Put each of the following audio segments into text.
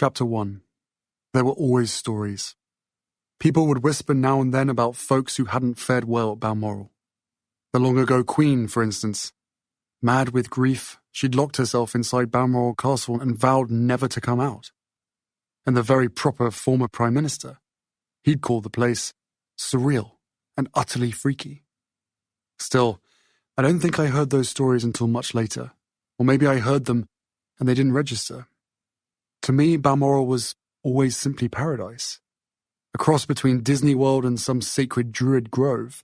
Chapter 1. There were always stories. People would whisper now and then about folks who hadn't fared well at Balmoral. The long-ago Queen, for instance. Mad with grief, she'd locked herself inside Balmoral Castle and vowed never to come out. And the very proper former Prime Minister. He'd called the place surreal and utterly freaky. Still, I don't think I heard those stories until much later. Or maybe I heard them and they didn't register. To me, Balmoral was always simply paradise. A cross between Disney World and some sacred druid grove.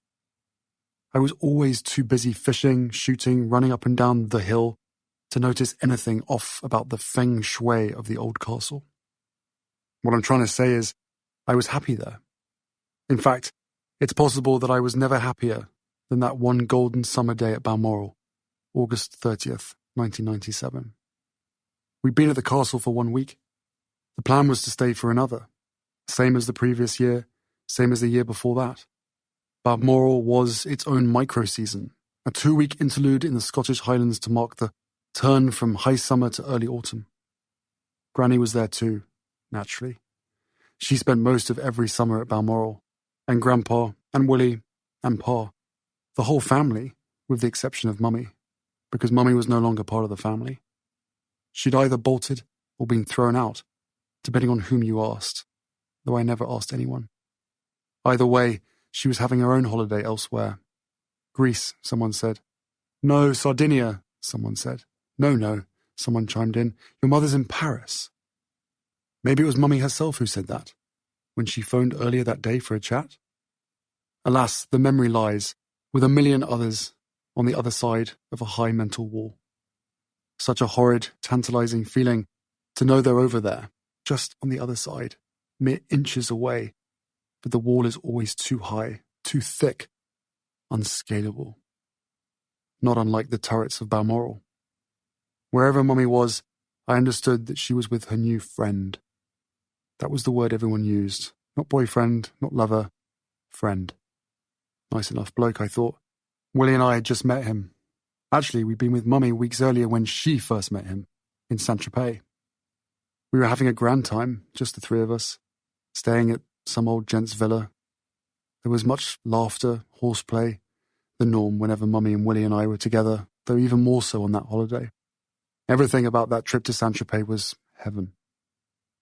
I was always too busy fishing, shooting, running up and down the hill to notice anything off about the feng shui of the old castle. What I'm trying to say is, I was happy there. In fact, it's possible that I was never happier than that one golden summer day at Balmoral, August 30th, 1997. We'd been at the castle for 1 week. The plan was to stay for another. Same as the previous year, same as the year before that. Balmoral was its own micro-season, a 2-week interlude in the Scottish Highlands to mark the turn from high summer to early autumn. Granny was there too, naturally. She spent most of every summer at Balmoral, and Grandpa, and Willie, and Pa. The whole family, with the exception of Mummy, because Mummy was no longer part of the family. She'd either bolted or been thrown out, depending on whom you asked, though I never asked anyone. Either way, she was having her own holiday elsewhere. Greece, someone said. No, Sardinia, someone said. No, someone chimed in. Your mother's in Paris. Maybe it was Mummy herself who said that, when she phoned earlier that day for a chat. Alas, the memory lies, with a million others, on the other side of a high mental wall. Such a horrid, tantalizing feeling to know they're over there, just on the other side, mere inches away, but the wall is always too high, too thick, unscalable. Not unlike the turrets of Balmoral. Wherever Mummy was, I understood that she was with her new friend. That was the word everyone used. Not boyfriend, not lover, friend. Nice enough bloke, I thought. Willie and I had just met him. Actually, we'd been with Mummy weeks earlier when she first met him, in Saint-Tropez. We were having a grand time, just the three of us, staying at some old gents' villa. There was much laughter, horseplay, the norm whenever Mummy and Willie and I were together, though even more so on that holiday. Everything about that trip to Saint-Tropez was heaven.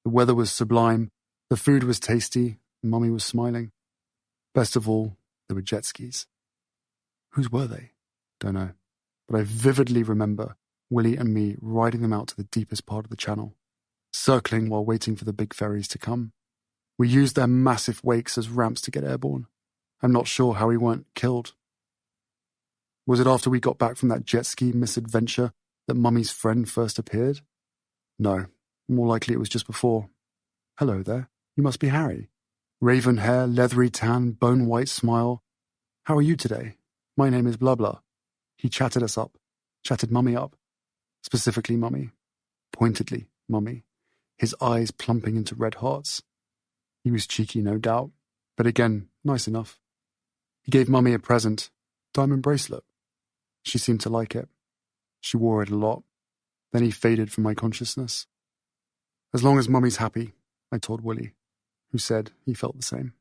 The weather was sublime, the food was tasty, and Mummy was smiling. Best of all, there were jet skis. Whose were they? Don't know. But I vividly remember Willie and me riding them out to the deepest part of the channel, circling while waiting for the big ferries to come. We used their massive wakes as ramps to get airborne. I'm not sure how we weren't killed. Was it after we got back from that jet ski misadventure that Mummy's friend first appeared? No, more likely it was just before. Hello there, you must be Harry. Raven hair, leathery tan, bone-white smile. How are you today? My name is blah blah. He chatted us up, chatted Mummy up. Specifically Mummy. Pointedly Mummy. His eyes plumping into red hearts. He was cheeky, no doubt, but again, nice enough. He gave Mummy a present, diamond bracelet. She seemed to like it. She wore it a lot. Then he faded from my consciousness. As long as Mummy's happy, I told Willie, who said he felt the same.